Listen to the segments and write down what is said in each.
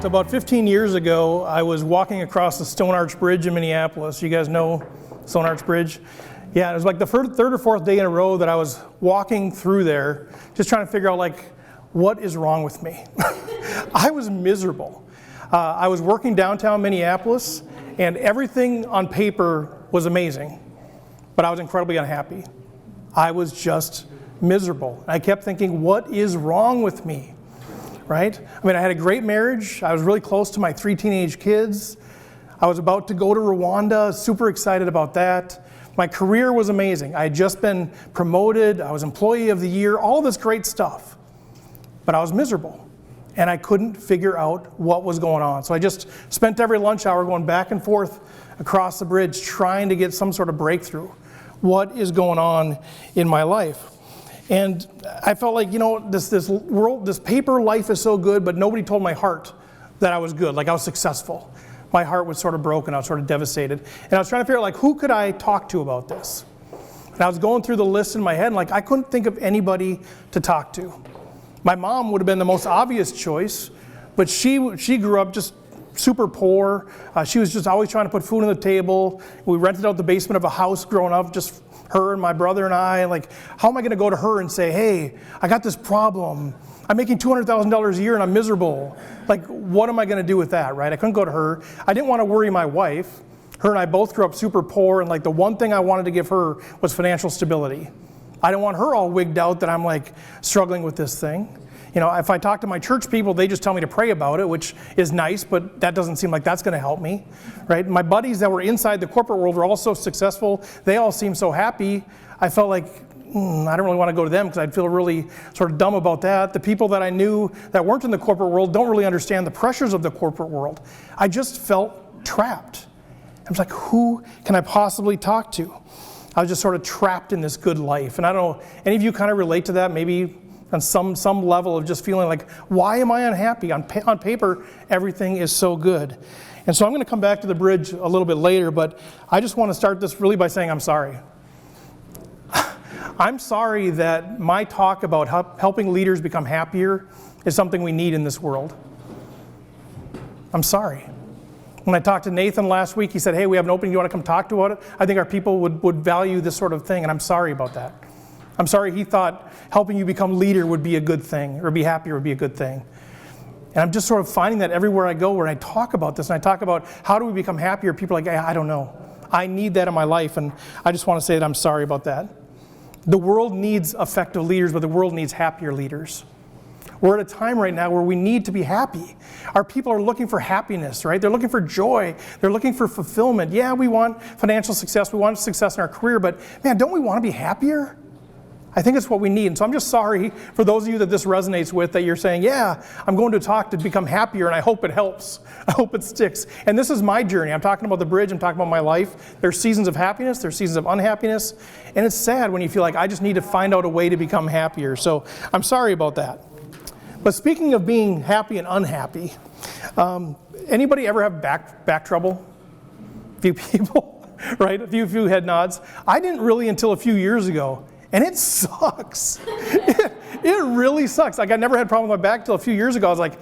So about 15 years ago, I was walking across the Stone Arch Bridge in Minneapolis. You guys know Stone Arch Bridge? Yeah, it was like the third or fourth day in a row that I was walking through there, just trying to figure out, like, what is wrong with me? I was miserable. I was working downtown Minneapolis, and everything on paper was amazing, but I was incredibly unhappy. I was just miserable. I kept thinking, what is wrong with me? Right? I mean, I had a great marriage. I was really close to my 3 teenage kids. I was about to go to Rwanda, super excited about that. My career was amazing. I had just been promoted. I was Employee of the Year, all this great stuff. But I was miserable, and I couldn't figure out what was going on. So I just spent every lunch hour going back and forth across the bridge trying to get some sort of breakthrough. What is going on in my life? And I felt like, this world, this paper life is so good, but nobody told my heart that I was good, like I was successful. My heart was sort of broken, I was sort of devastated. And I was trying to figure out, like, who could I talk to about this? And I was going through the list in my head, and like, I couldn't think of anybody to talk to. My mom would have been the most obvious choice, but she grew up just super poor. She was just always trying to put food on the table. We rented out the basement of a house growing up, just her and my brother and I. Like, how am I going to go to her and say, hey, I got this problem. I'm making $200,000 a year and I'm miserable. Like, what am I going to do with that, right? I couldn't go to her. I didn't want to worry my wife. Her and I both grew up super poor, and like the one thing I wanted to give her was financial stability. I didn't want her all wigged out that I'm like struggling with this thing. If I talk to my church people, they just tell me to pray about it, which is nice, but that doesn't seem like that's going to help me, right? My buddies that were inside the corporate world were all so successful. They all seemed so happy. I felt like, I don't really want to go to them because I'd feel really sort of dumb about that. The people that I knew that weren't in the corporate world don't really understand the pressures of the corporate world. I just felt trapped. I was like, who can I possibly talk to? I was just sort of trapped in this good life. And I don't know, any of you kind of relate to that? Maybe on some level of just feeling like, why am I unhappy? On paper, everything is so good. And so I'm going to come back to the bridge a little bit later, but I just want to start this really by saying I'm sorry. I'm sorry that my talk about helping leaders become happier is something we need in this world. I'm sorry. When I talked to Nathan last week, he said, hey, we have an opening, you want to come talk about it? I think our people would value this sort of thing, and I'm sorry about that. I'm sorry he thought helping you become leader would be a good thing, or be happier would be a good thing. And I'm just sort of finding that everywhere I go where I talk about this, and I talk about how do we become happier, people are like, I don't know. I need that in my life, and I just want to say that I'm sorry about that. The world needs effective leaders, but the world needs happier leaders. We're at a time right now where we need to be happy. Our people are looking for happiness, right? They're looking for joy. They're looking for fulfillment. Yeah, we want financial success. We want success in our career, but man, don't we want to be happier? I think it's what we need. And so I'm just sorry for those of you that this resonates with, that you're saying, yeah, I'm going to talk to become happier, and I hope it helps. I hope it sticks. And this is my journey. I'm talking about the bridge. I'm talking about my life. There's seasons of happiness. There's seasons of unhappiness. And it's sad when you feel like I just need to find out a way to become happier. So I'm sorry about that. But speaking of being happy and unhappy, anybody ever have back trouble? A few people, right? A few head nods. I didn't really until a few years ago. And it sucks. It really sucks. Like, I never had a problem with my back till a few years ago. I was like,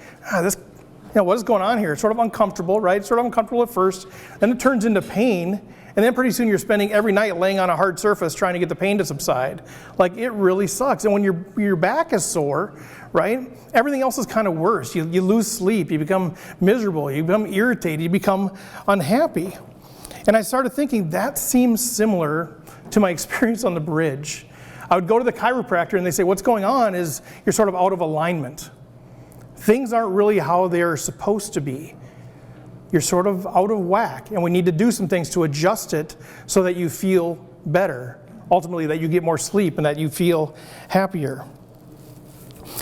what is going on here? It's sort of uncomfortable, right? It's sort of uncomfortable at first. Then it turns into pain. And then pretty soon you're spending every night laying on a hard surface trying to get the pain to subside. Like, it really sucks. And when your back is sore, right, everything else is kind of worse. You lose sleep. You become miserable. You become irritated. You become unhappy. And I started thinking that seems similar to my experience on the bridge. I would go to the chiropractor and they say, what's going on is you're sort of out of alignment. Things aren't really how they're supposed to be. You're sort of out of whack, and we need to do some things to adjust it so that you feel better. Ultimately, that you get more sleep and that you feel happier.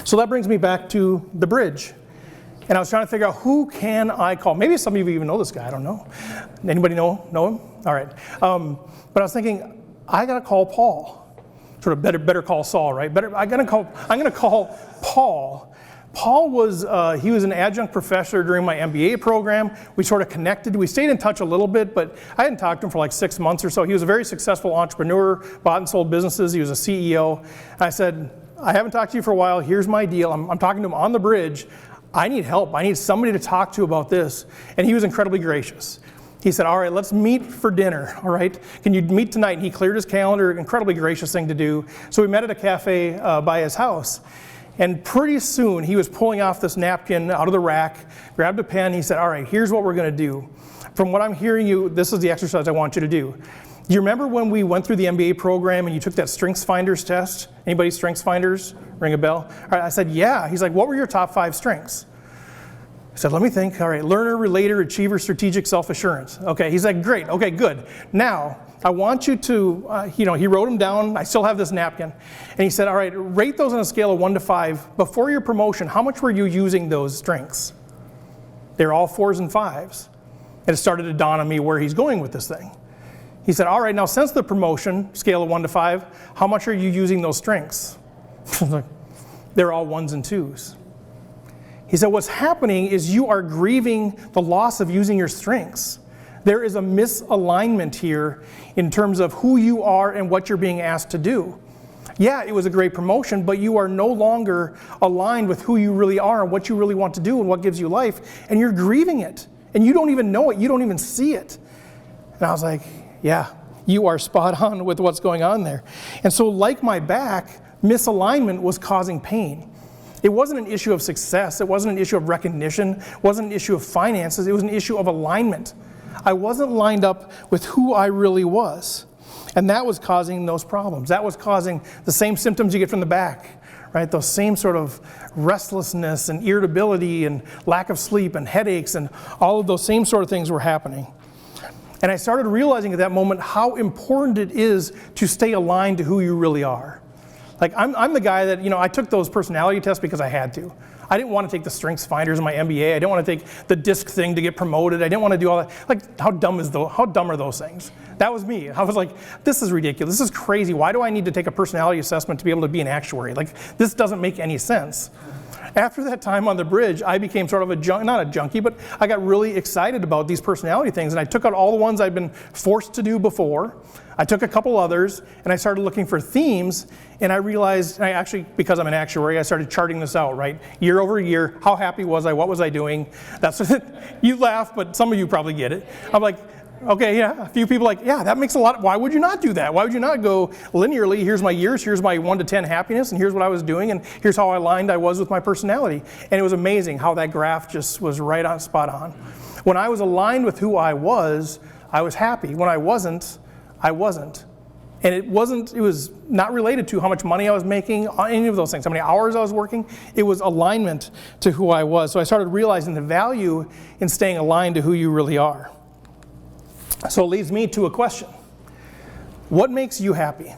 So that brings me back to the bridge. And I was trying to figure out, who can I call? Maybe some of you even know this guy, I don't know. Anybody know him? All right. But I was thinking, I got to call Paul. Sort of better call Saul, right? I'm going to call Paul. Paul was an adjunct professor during my MBA program. We sort of connected. We stayed in touch a little bit, but I hadn't talked to him for like 6 months or so. He was a very successful entrepreneur, bought and sold businesses. He was a CEO. And I said, I haven't talked to you for a while. Here's my deal. I'm talking to him on the bridge. I need help. I need somebody to talk to about this. And he was incredibly gracious. He said, all right, let's meet for dinner, all right? Can you meet tonight? And he cleared his calendar, incredibly gracious thing to do. So we met at a cafe by his house. And pretty soon, he was pulling off this napkin out of the rack, grabbed a pen. He said, all right, here's what we're going to do. From what I'm hearing you, this is the exercise I want you to do. Do you remember when we went through the MBA program and you took that Strengths Finders test? Anybody Strengths Finders? Ring a bell? All right, I said, yeah. He's like, what were your top 5 strengths? I said, let me think. All right, learner, relator, achiever, strategic, self-assurance. Okay, he's like, great. Okay, good. Now, I want you to, he wrote them down. I still have this napkin. And he said, all right, rate those on a scale of 1 to 5. Before your promotion, how much were you using those strengths? They're all 4s and 5s. And it started to dawn on me where he's going with this thing. He said, all right, now since the promotion, scale of 1 to 5, how much are you using those strengths? They're all 1s and 2s. He said, what's happening is you are grieving the loss of using your strengths. There is a misalignment here in terms of who you are and what you're being asked to do. Yeah, it was a great promotion, but you are no longer aligned with who you really are and what you really want to do and what gives you life, and you're grieving it. And you don't even know it. You don't even see it. And I was like, yeah, you are spot on with what's going on there. And so like my back, misalignment was causing pain. It wasn't an issue of success. It wasn't an issue of recognition. It wasn't an issue of finances. It was an issue of alignment. I wasn't lined up with who I really was. And that was causing those problems. That was causing the same symptoms you get from the back, right? Those same sort of restlessness and irritability and lack of sleep and headaches and all of those same sort of things were happening. And I started realizing at that moment how important it is to stay aligned to who you really are. Like I'm the guy that, I took those personality tests because I had to. I didn't want to take the Strengths Finders in my MBA. I didn't want to take the DISC thing to get promoted. I didn't want to do all that. Like, how dumb are those things? That was me. I was like, this is ridiculous. This is crazy. Why do I need to take a personality assessment to be able to be an actuary? Like, this doesn't make any sense. After that time on the bridge, I became sort of not a junkie, but I got really excited about these personality things. And I took out all the ones I'd been forced to do before. I took a couple others, and I started looking for themes. And I realized, because I'm an actuary, I started charting this out, right? Year over year, how happy was I? What was I doing? That's you laugh, but some of you probably get it. I'm like, okay, yeah. A few people that makes a lot. Why would you not do that? Why would you not go linearly? Here's my years. Here's my 1 to 10 happiness, and here's what I was doing, and here's how aligned I was with my personality. And it was amazing how that graph just was right on, spot on. When I was aligned with who I was happy. When I wasn't, I wasn't. And it was not related to how much money I was making, any of those things, how many hours I was working. It was alignment to who I was. So I started realizing the value in staying aligned to who you really are. So it leads me to a question. What makes you happy?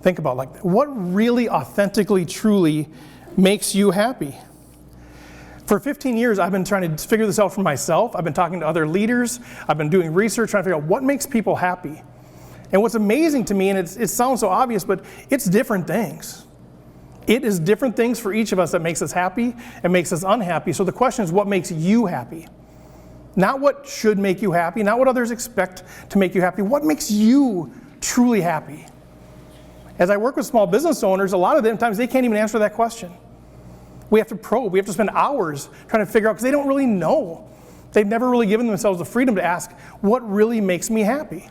Think about like that. What really authentically, truly makes you happy? For 15 years, I've been trying to figure this out for myself. I've been talking to other leaders. I've been doing research, trying to figure out what makes people happy. And what's amazing to me, and it sounds so obvious, but it's different things. It is different things for each of us that makes us happy and makes us unhappy. So the question is, what makes you happy? Not what should make you happy, not what others expect to make you happy. What makes you truly happy? As I work with small business owners, a lot of them times they can't even answer that question. We have to probe. We have to spend hours trying to figure out because they don't really know. They've never really given themselves the freedom to ask, what really makes me happy?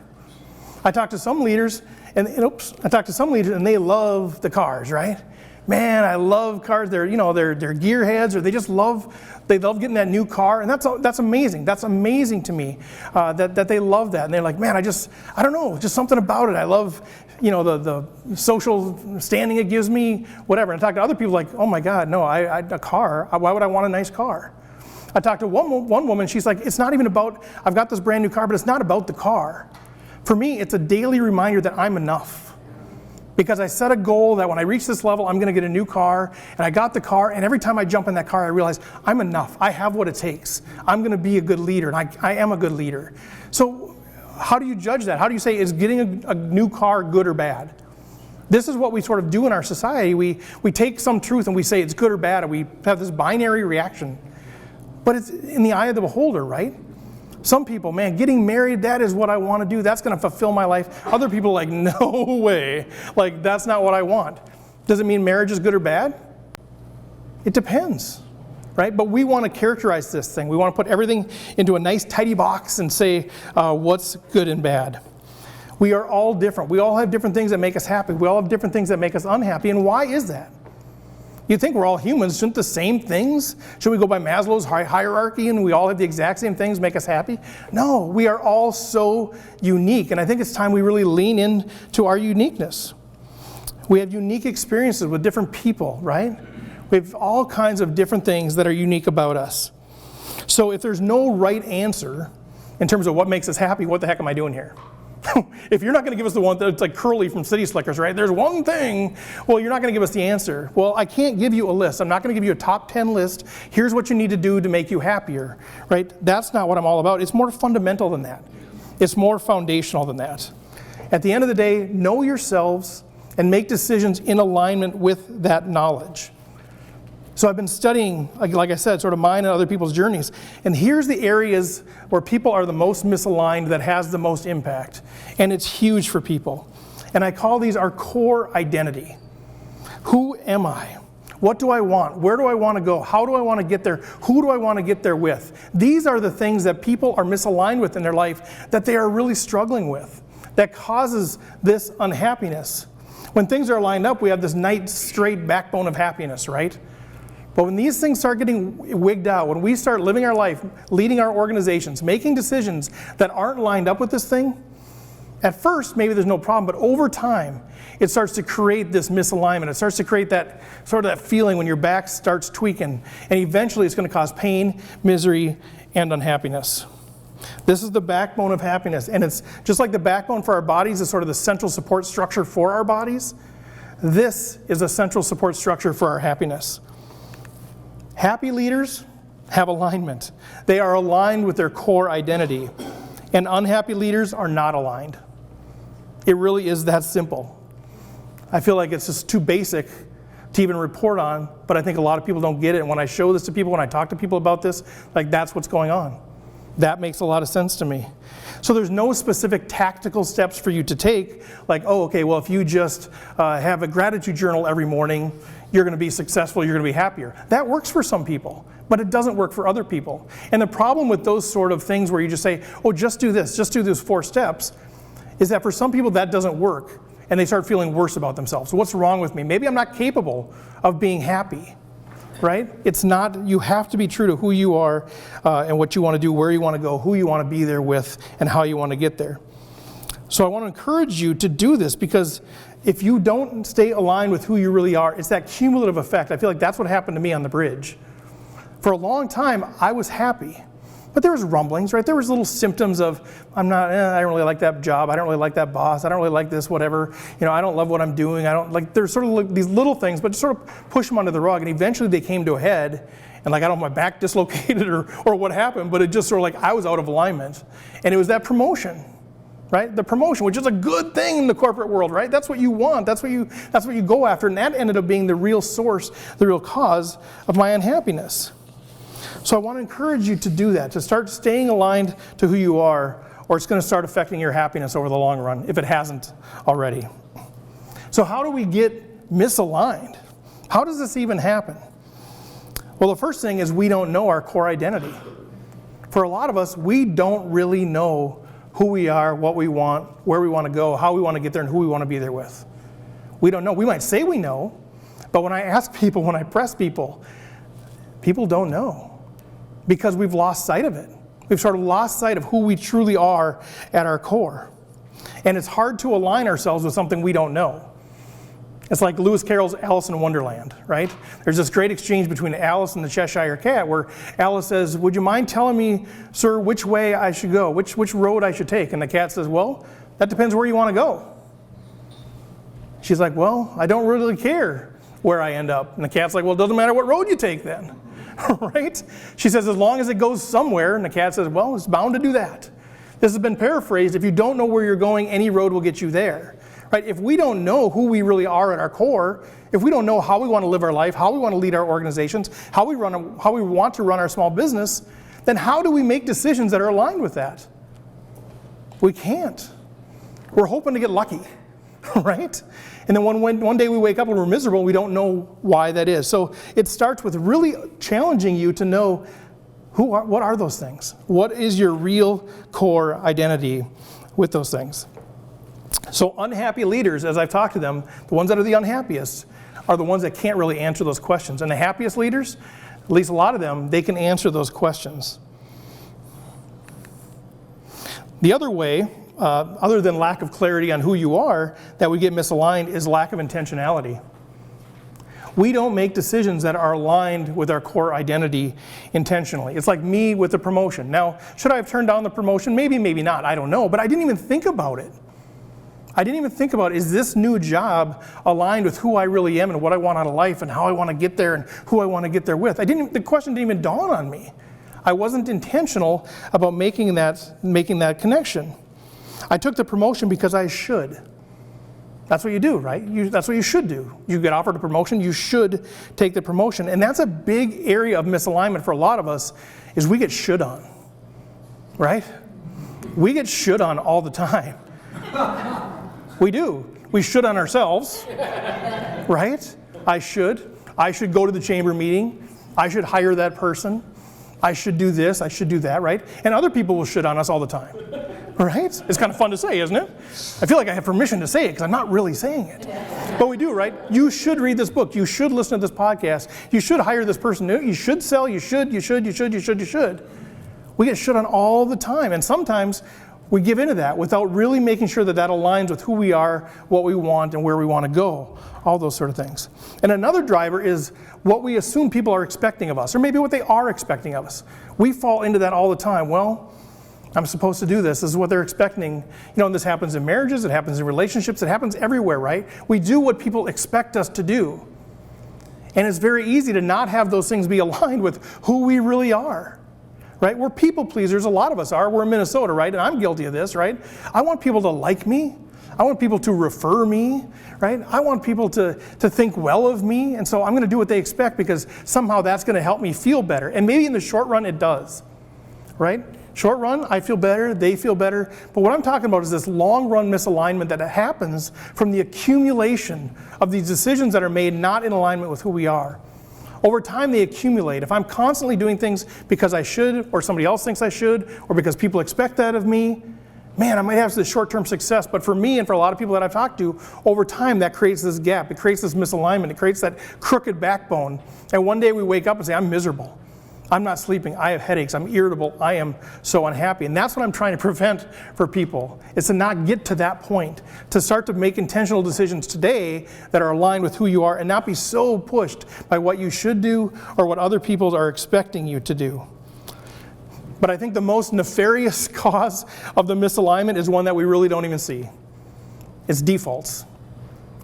I talk to some leaders, and they love the cars, right? Man, I love cars. They're gearheads, or they love getting that new car, and that's amazing. That's amazing to me that they love that, and they're like, man, I don't know, just something about it. I love, the social standing it gives me, whatever. And I talk to other people like, oh my God, no, a car. Why would I want a nice car? I talked to one woman. She's like, it's not even about. I've got this brand new car, but it's not about the car. For me, it's a daily reminder that I'm enough. Because I set a goal that when I reach this level, I'm going to get a new car, and I got the car, and every time I jump in that car, I realize I'm enough. I have what it takes. I'm going to be a good leader, and I am a good leader. So how do you judge that? How do you say, is getting a new car good or bad? This is what we sort of do in our society. We take some truth and we say it's good or bad, and we have this binary reaction. But it's in the eye of the beholder, right? Some people, man, getting married, that is what I want to do. That's going to fulfill my life. Other people are like, no way. Like, that's not what I want. Does it mean marriage is good or bad? It depends. right? But we want to characterize this thing. We want to put everything into a nice tidy box and say what's good and bad. We are all different. We all have different things that make us happy. We all have different things that make us unhappy. And why is that? You think we're all humans. Shouldn't the same things? Should we go by Maslow's hierarchy and we all have the exact same things make us happy? No, we are all so unique. And I think it's time we really lean into our uniqueness. We have unique experiences with different people, right? We have all kinds of different things that are unique about us. So if there's no right answer in terms of what makes us happy, what the heck am I doing here? If you're not going to give us the one that's like Curly from City Slickers, right? There's one thing. Well, you're not going to give us the answer. Well, I can't give you a list. I'm not going to give you a top 10 list. Here's what you need to do to make you happier, right? That's not what I'm all about. It's more fundamental than that. It's more foundational than that. At the end of the day, know yourselves and make decisions in alignment with that knowledge. So I've been studying, like I said, sort of mine and other people's journeys. And here's the areas where people are the most misaligned that has the most impact. And it's huge for people. And I call these our core identity. Who am I? What do I want? Where do I want to go? How do I want to get there? Who do I want to get there with? These are the things that people are misaligned with in their life that they are really struggling with, that causes this unhappiness. When things are lined up, we have this nice straight backbone of happiness, right? But when these things start getting wigged out, when we start living our life, leading our organizations, making decisions that aren't lined up with this thing, at first maybe there's no problem, but over time it starts to create this misalignment. It starts to create that sort of that feeling when your back starts tweaking, and eventually it's going to cause pain, misery, and unhappiness. This is the backbone of happiness, and it's just like the backbone for our bodies is sort of the central support structure for our bodies. This is a central support structure for our happiness. Happy leaders have alignment. They are aligned with their core identity. And unhappy leaders are not aligned. It really is that simple. I feel like it's just too basic to even report on, but I think a lot of people don't get it. And when I show this to people, when I talk to people about this, like that's what's going on. That makes a lot of sense to me. So there's no specific tactical steps for you to take, like, oh, okay, well, if you just have a gratitude journal every morning, you're going to be successful, you're going to be happier. That works for some people, but it doesn't work for other people. And the problem with those sort of things where you just say, oh, just do this, just do those 4 steps, is that for some people that doesn't work, and they start feeling worse about themselves. So what's wrong with me? Maybe I'm not capable of being happy, right? It's not, you have to be true to who you are and what you want to do, where you want to go, who you want to be there with, and how you want to get there. So I want to encourage you to do this, because if you don't stay aligned with who you really are, it's that cumulative effect. I feel like that's what happened to me on the bridge. For a long time, I was happy, but there was rumblings, right? There was little symptoms of, I don't really like that job. I don't really like that boss. I don't really like this, whatever. I don't love what I'm doing. There's sort of like these little things, but just sort of push them under the rug. And eventually they came to a head, and I don't know, my back dislocated or what happened, but it just sort of like I was out of alignment. And it was that promotion. Right? The promotion, which is a good thing in the corporate world, right? That's what you want. That's what you go after. And that ended up being the real source, the real cause of my unhappiness. So I want to encourage you to do that, to start staying aligned to who you are, or it's going to start affecting your happiness over the long run, if it hasn't already. So how do we get misaligned? How does this even happen? Well, the first thing is we don't know our core identity. For a lot of us, we don't really know who we are, what we want, where we want to go, how we want to get there, and who we want to be there with. We don't know. We might say we know, but when I ask people, when I press people, people don't know because we've lost sight of it. We've sort of lost sight of who we truly are at our core. And it's hard to align ourselves with something we don't know. It's like Lewis Carroll's Alice in Wonderland, right? There's this great exchange between Alice and the Cheshire Cat where Alice says, would you mind telling me, sir, which way I should go, which road I should take? And the cat says, well, that depends where you want to go. She's like, well, I don't really care where I end up. And the cat's like, well, it doesn't matter what road you take then, right? She says, as long as it goes somewhere. And the cat says, well, it's bound to do that. This has been paraphrased. If you don't know where you're going, any road will get you there. Right? If we don't know who we really are at our core, if we don't know how we want to live our life, how we want to lead our organizations, how we want to run our small business, then how do we make decisions that are aligned with that? We can't. We're hoping to get lucky. right? And then one day we wake up and we're miserable, we don't know why that is. So it starts with really challenging you to know what are those things? What is your real core identity with those things? So unhappy leaders, as I've talked to them, the ones that are the unhappiest are the ones that can't really answer those questions. And the happiest leaders, at least a lot of them, they can answer those questions. The other way, other than lack of clarity on who you are, that we get misaligned is lack of intentionality. We don't make decisions that are aligned with our core identity intentionally. It's like me with the promotion. Now, should I have turned down the promotion? Maybe, maybe not, I don't know, but I didn't even think about it. I didn't even think about, is this new job aligned with who I really am and what I want out of life and how I want to get there and who I want to get there with? The question didn't even dawn on me. I wasn't intentional about making that connection. I took the promotion because I should. That's what you do, right? That's what you should do. You get offered a promotion, you should take the promotion. And that's a big area of misalignment for a lot of us, is we get should on, right? We get should on all the time. We do. We should on ourselves, right? I should go to the chamber meeting. I should hire that person. I should do this, I should do that, right? And other people will should on us all the time, right? It's kind of fun to say, isn't it? I feel like I have permission to say it because I'm not really saying it. But we do, right? You should read this book. You should listen to this podcast. You should hire this person. You should sell. You should. We get should on all the time. And sometimes we give into that without really making sure that aligns with who we are, what we want, and where we want to go. All those sort of things. And another driver is what we assume people are expecting of us, or maybe what they are expecting of us. We fall into that all the time. Well, I'm supposed to do this. This is what they're expecting. And this happens in marriages, it happens in relationships, it happens everywhere, right? We do what people expect us to do. And it's very easy to not have those things be aligned with who we really are. Right? We're people pleasers, a lot of us are. We're in Minnesota, right? And I'm guilty of this, right? I want people to like me. I want people to refer me, right? I want people to think well of me. And so I'm going to do what they expect because somehow that's going to help me feel better. And maybe in the short run it does, right? Short run, I feel better, they feel better. But what I'm talking about is this long run misalignment that happens from the accumulation of these decisions that are made not in alignment with who we are. Over time, they accumulate. If I'm constantly doing things because I should, or somebody else thinks I should, or because people expect that of me, man, I might have this short-term success. But for me and for a lot of people that I've talked to, over time, that creates this gap. It creates this misalignment. It creates that crooked backbone. And one day we wake up and say, I'm miserable. I'm not sleeping. I have headaches. I'm irritable. I am so unhappy. And that's what I'm trying to prevent for people, is to not get to that point, to start to make intentional decisions today that are aligned with who you are and not be so pushed by what you should do or what other people are expecting you to do. But I think the most nefarious cause of the misalignment is one that we really don't even see. It's defaults.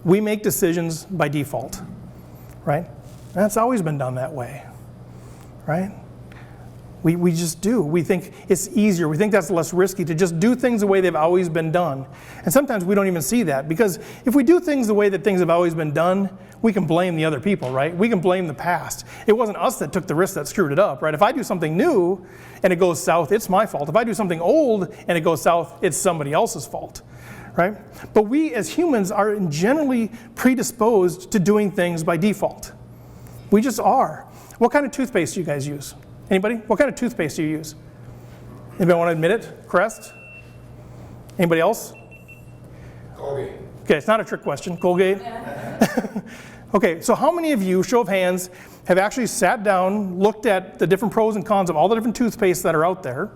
We make decisions by default, right? And that's always been done that way. Right? We just do. We think it's easier. We think that's less risky to just do things the way they've always been done. And sometimes we don't even see that, because if we do things the way that things have always been done, we can blame the other people, right? We can blame the past. It wasn't us that took the risk that screwed it up, right? If I do something new and it goes south, it's my fault. If I do something old and it goes south, it's somebody else's fault, right? But we as humans are generally predisposed to doing things by default. We just are. What kind of toothpaste do you guys use? Anybody? What kind of toothpaste do you use? Anybody want to admit it? Crest? Anybody else? Colgate. Okay, it's not a trick question. Colgate? Okay, so how many of you, show of hands, have actually sat down, looked at the different pros and cons of all the different toothpastes that are out there?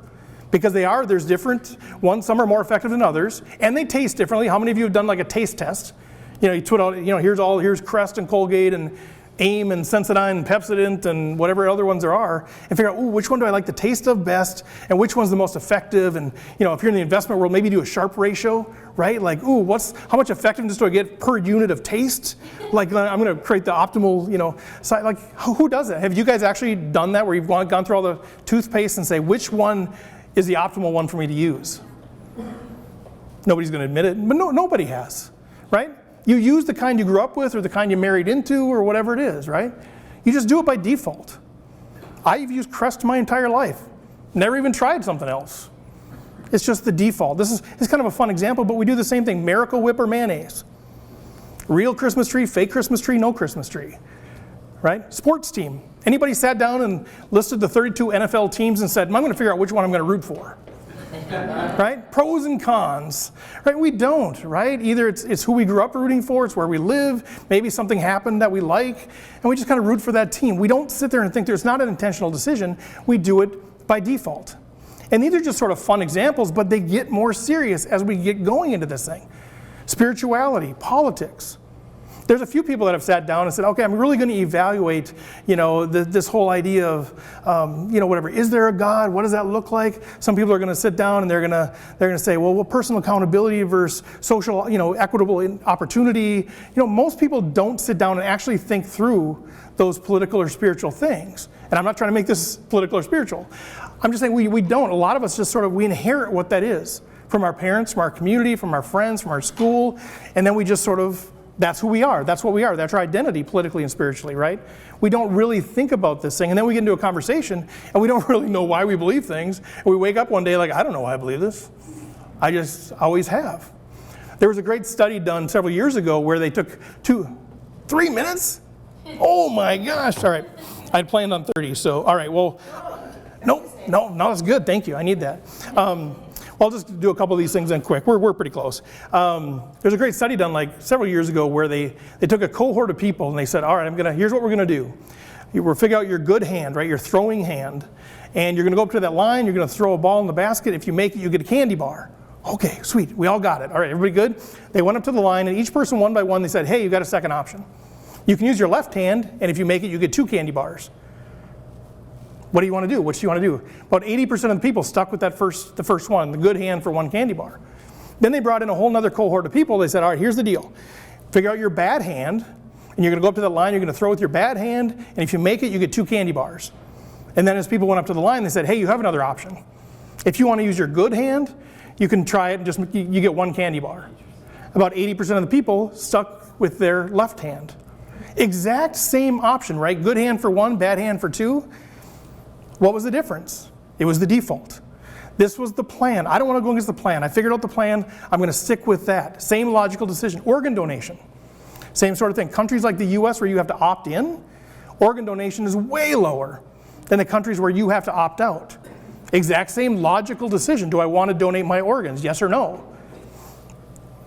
Because there's different ones, some are more effective than others, and they taste differently. How many of you have done like a taste test? You put out, here's Crest and Colgate and AIM and Sensodyne and Pepsodent and whatever other ones there are, and figure out, which one do I like the taste of best, and which one's the most effective. And if you're in the investment world, maybe do a Sharp ratio, right? Like, how much effectiveness do I get per unit of taste? Like, I'm going to create the optimal, side. Like, who does that? Have you guys actually done that, where you've gone through all the toothpaste and say, which one is the optimal one for me to use? Nobody's going to admit it, but nobody has, right? You use the kind you grew up with or the kind you married into or whatever it is, right? You just do it by default. I've used Crest my entire life. Never even tried something else. It's just the default. This is kind of a fun example, but we do the same thing. Miracle Whip or mayonnaise. Real Christmas tree, fake Christmas tree, no Christmas tree, right? Sports team. Anybody sat down and listed the 32 NFL teams and said, I'm going to figure out which one I'm going to root for, right? Pros and cons, right? We don't, right? Either it's who we grew up rooting for, it's where we live, maybe something happened that we like, and we just kind of root for that team. We don't sit there and think there's not an intentional decision. We do it by default. And these are just sort of fun examples, but they get more serious as we get going into this thing. Spirituality, politics. There's a few people that have sat down and said, okay, I'm really going to evaluate, this whole idea of, whatever. Is there a God? What does that look like? Some people are going to sit down and they're going to say, well, personal accountability versus social, equitable opportunity. Most people don't sit down and actually think through those political or spiritual things. And I'm not trying to make this political or spiritual. I'm just saying we don't. A lot of us just we inherit what that is from our parents, from our community, from our friends, from our school, and then we just that's who we are. That's what we are. That's our identity politically and spiritually, right? We don't really think about this thing. And then we get into a conversation and we don't really know why we believe things. And we wake up one day like, I don't know why I believe this. I just always have. There was a great study done several years ago where they took 3 minutes? Oh my gosh. All right. I'd planned on 30. So, all right. Well, no, that's good. Thank you. I need that. I'll just do a couple of these things then quick. We're pretty close. There's a great study done several years ago where they took a cohort of people and they said, all right, here's what we're going to do. We'll figure out your good hand, right, your throwing hand, and you're going to go up to that line, you're going to throw a ball in the basket. If you make it, you get a candy bar. Okay, sweet. We all got it. All right, everybody good? They went up to the line, and each person one by one, they said, hey, you got a second option. You can use your left hand, and if you make it, you get 2 candy bars. What do you want to do? Which do you want to do? About 80% of the people stuck with the first one, the good hand for 1 candy bar. Then they brought in a whole other cohort of people. They said, all right, here's the deal. Figure out your bad hand, and you're going to go up to that line, you're going to throw with your bad hand, and if you make it, you get 2 candy bars. And then as people went up to the line, they said, hey, you have another option. If you want to use your good hand, you can try it and you get 1 candy bar. About 80% of the people stuck with their left hand. Exact same option, right? Good hand for 1, bad hand for 2. What was the difference? It was the default. This was the plan. I don't want to go against the plan. I figured out the plan. I'm going to stick with that. Same logical decision. Organ donation. Same sort of thing. Countries like the US where you have to opt in, organ donation is way lower than the countries where you have to opt out. Exact same logical decision. Do I want to donate my organs? Yes or no?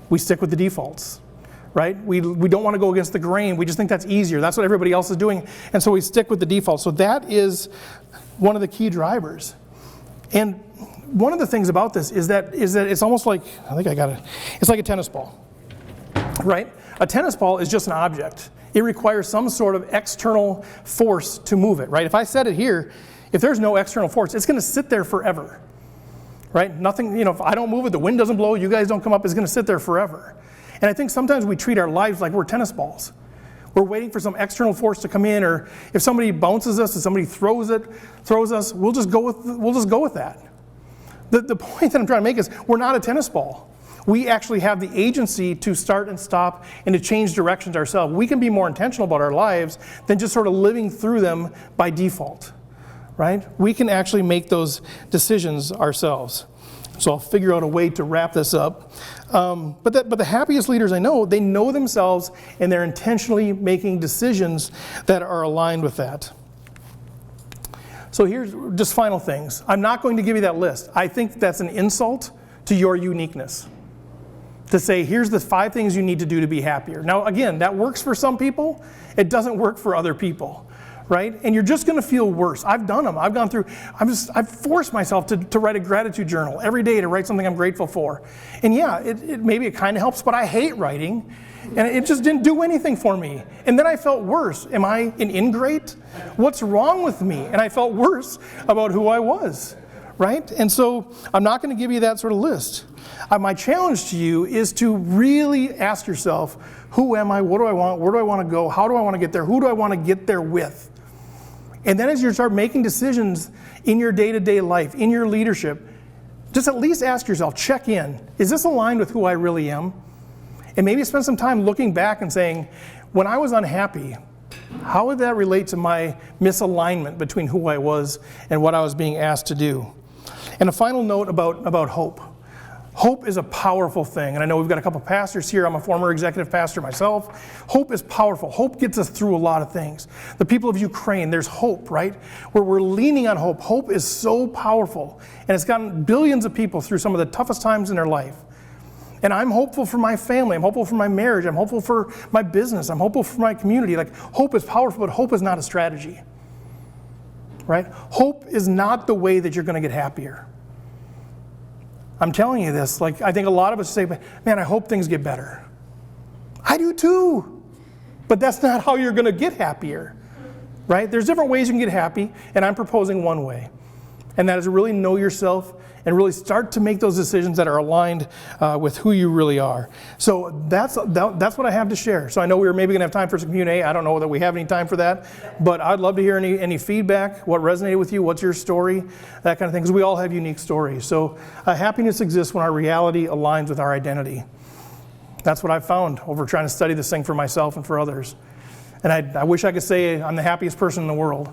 We stick with the defaults. Right? We don't want to go against the grain. We just think that's easier. That's what everybody else is doing. And so we stick with the default. So that is one of the key drivers. And one of the things about this is that it's almost like, it's like a tennis ball. Right? A tennis ball is just an object. It requires some sort of external force to move it. Right? If I set it here, if there's no external force, it's going to sit there forever. Right? Nothing, if I don't move it, the wind doesn't blow, you guys don't come up, it's going to sit there forever. And I think sometimes we treat our lives like we're tennis balls. We're waiting for some external force to come in, or if somebody bounces us, if somebody throws us, we'll just go with that. The point that I'm trying to make is we're not a tennis ball. We actually have the agency to start and stop and to change directions ourselves. We can be more intentional about our lives than just sort of living through them by default, right? We can actually make those decisions ourselves. So I'll figure out a way to wrap this up. But the happiest leaders I know, they know themselves and they're intentionally making decisions that are aligned with that. So here's just final things. I'm not going to give you that list. I think that's an insult to your uniqueness. To say, here's the 5 things you need to do to be happier. Now again, that works for some people. It doesn't work for other people. Right? And you're just going to feel worse. I've done them. I've forced myself to write a gratitude journal every day to write something I'm grateful for. And yeah, maybe it kind of helps, but I hate writing. And it just didn't do anything for me. And then I felt worse. Am I an ingrate? What's wrong with me? And I felt worse about who I was. Right? And so I'm not going to give you that sort of list. My challenge to you is to really ask yourself, who am I? What do I want? Where do I want to go? How do I want to get there? Who do I want to get there with? And then as you start making decisions in your day-to-day life, in your leadership, just at least ask yourself, check in. Is this aligned with who I really am? And maybe spend some time looking back and saying, when I was unhappy, how would that relate to my misalignment between who I was and what I was being asked to do? And a final note about hope. Hope is a powerful thing, and I know we've got a couple pastors here. I'm a former executive pastor myself. Hope is powerful. Hope gets us through a lot of things. The people of Ukraine, there's hope, right? Where we're leaning on hope. Hope is so powerful, and it's gotten billions of people through some of the toughest times in their life. And I'm hopeful for my family. I'm hopeful for my marriage. I'm hopeful for my business. I'm hopeful for my community. Like, hope is powerful, but hope is not a strategy, right? Hope is not the way that you're going to get happier. I'm telling you this, like, I think a lot of us say, man, I hope things get better. I do too. But that's not how you're going to get happier, right? There's different ways you can get happy, and I'm proposing one way. And that is to really know yourself and really start to make those decisions that are aligned with who you really are. So that's what I have to share. So I know we were maybe going to have time for some Q&A. I don't know that we have any time for that. But I'd love to hear any feedback, what resonated with you, what's your story, that kind of thing, because we all have unique stories. So happiness exists when our reality aligns with our identity. That's what I've found over trying to study this thing for myself and for others. And I wish I could say I'm the happiest person in the world.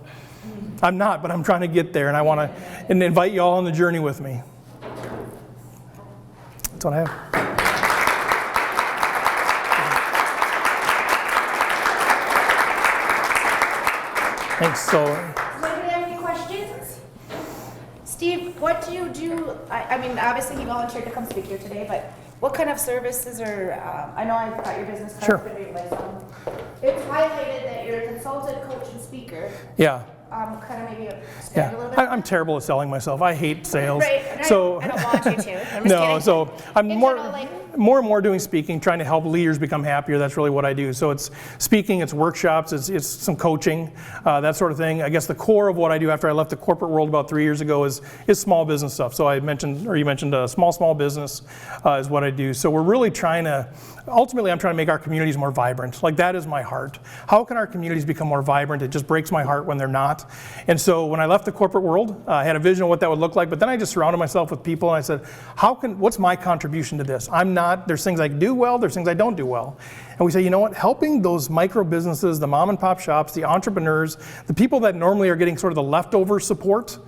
I'm not, but I'm trying to get there, and I want to invite you all on the journey with me. That's what I have. Thanks. So, does anybody have any questions? Steve, what do you do? I mean, obviously you volunteered to come speak here today, but what kind of services or, I know I've got your business card. Sure. It's highlighted that you're a consultant, coach, and speaker. yeah. Kind of maybe expand a little bit. I'm terrible at selling myself. I hate sales. Right. So I don't want you to. I'm just no, kidding. so I'm In more general, more and more doing speaking, trying to help leaders become happier. That's really what I do. So it's speaking, it's workshops, it's some coaching, that sort of thing. I guess the core of what I do after I left the corporate world about 3 years ago is small business stuff. So you mentioned small business is what I do. So we're really ultimately I'm trying to make our communities more vibrant. Like, that is my heart. How can our communities become more vibrant? It just breaks my heart when they're not. And so when I left the corporate world, I had a vision of what that would look like, but then I just surrounded myself with people and I said, what's my contribution to this? There's things I do well, there's things I don't do well. And we say, you know what, helping those micro businesses, the mom and pop shops, the entrepreneurs, the people that normally are getting sort of the leftover support,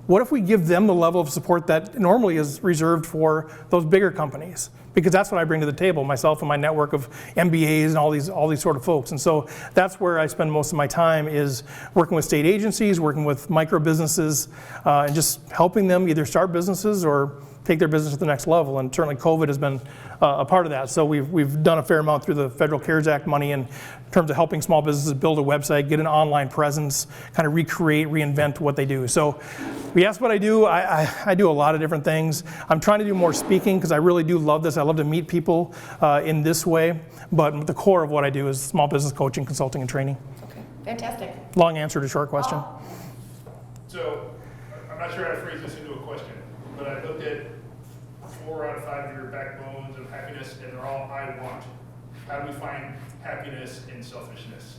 what if we give them the level of support that normally is reserved for those bigger companies? Because that's what I bring to the table, myself and my network of MBAs and all these sort of folks. And so that's where I spend most of my time, is working with state agencies, working with micro businesses, and just helping them either start businesses or take their business to the next level. And certainly COVID has been a part of that. So we've done a fair amount through the Federal CARES Act money in terms of helping small businesses build a website, get an online presence, kind of reinvent what they do. So you asked what I do. I do a lot of different things. I'm trying to do more speaking because I really do love this. I love to meet people in this way. But the core of what I do is small business coaching, consulting, and training. Okay, fantastic. Long answer to short question. So, I'm not sure how to phrase this into a question, but I looked at 4 out of 5 of your backbones of happiness, and they're all I want. How do we find happiness in selfishness?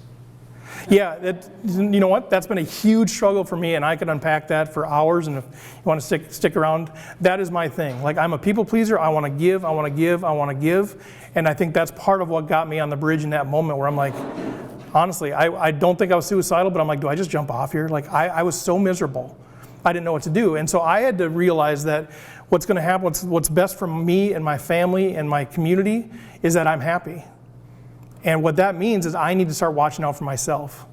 Yeah, you know what? That's been a huge struggle for me, and I could unpack that for hours. And if you want to stick around, that is my thing. Like, I'm a people pleaser. I want to give. I want to give. I want to give. And I think that's part of what got me on the bridge in that moment, where I'm like, honestly, I don't think I was suicidal, but I'm like, do I just jump off here? Like, I was so miserable. I didn't know what to do. And so I had to realize that what's going to happen, what's best for me and my family and my community, is that I'm happy. And what that means is I need to start watching out for myself.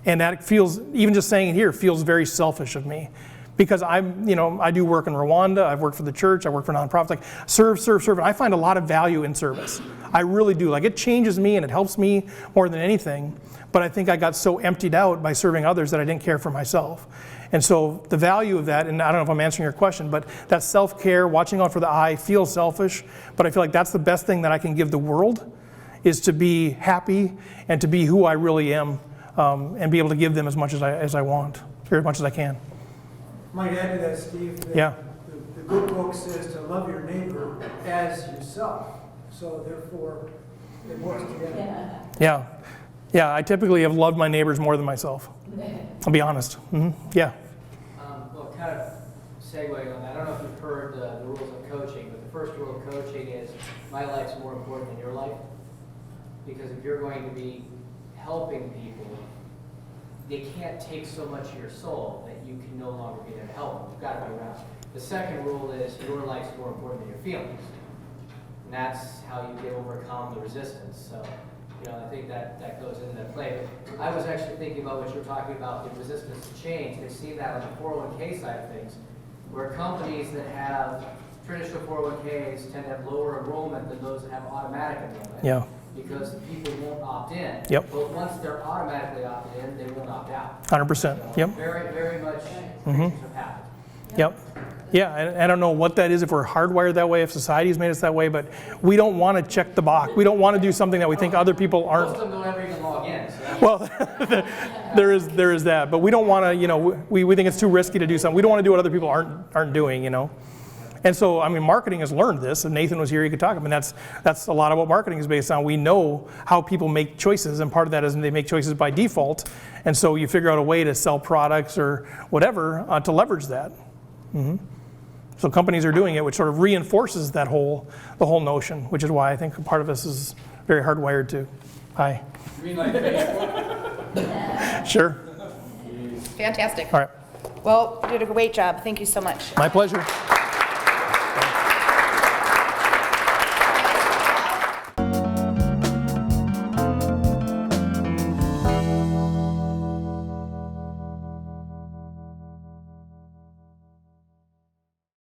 And that feels, even just saying it here, feels very selfish of me. Because I do work in Rwanda, I've worked for the church, I work for nonprofits, like serve. And I find a lot of value in service. I really do. Like, it changes me and it helps me more than anything. But I think I got so emptied out by serving others that I didn't care for myself. And so the value of that, and I don't know if I'm answering your question, but that self-care, watching out for the I, feels selfish, but I feel like that's the best thing that I can give the world, is to be happy and to be who I really am, and be able to give them as much as I want, or as much as I can. Might add to that, Steve, that Yeah. the good book says to love your neighbor as yourself. So therefore, it works together. Yeah, I typically have loved my neighbors more than myself. I'll be honest. Yeah. Well, kind of segueing on that, I don't know if you've heard the rules of coaching, but the first rule of coaching is my life's more important than your life. Because if you're going to be helping people, they can't take so much of your soul that you can no longer be there to help them. You've got to be around. The second rule is your life's more important than your feelings. And that's how you can overcome the resistance. So, I think that goes into that play. But I was actually thinking about what you're talking about, the resistance to change. They've seen that on the 401k side of things, where companies that have traditional 401ks tend to have lower enrollment than those that have automatic enrollment. Yeah. Because people won't opt in. Yep. But once they're automatically opted in, they won't opt out. 100%. So Yep. Very, very much things have happened. Yep. Yeah, and I don't know what that is, if we're hardwired that way, if society's made us that way, but we don't want to check the box. We don't want to do something that we think other people Most aren't. of them don't ever even log in. So that's Well, there is that, but we don't want to, we think it's too risky to do something. We don't want to do what other people aren't doing, And so, marketing has learned this. If Nathan was here, he could talk. That's a lot of what marketing is based on. We know how people make choices, and part of that is they make choices by default. And so you figure out a way to sell products or whatever to leverage that. So companies are doing it, which sort of reinforces the whole notion, which is why I think part of this is very hardwired too. Hi. You mean like Facebook? Sure. Fantastic. All right. Well, you did a great job. Thank you so much. My pleasure.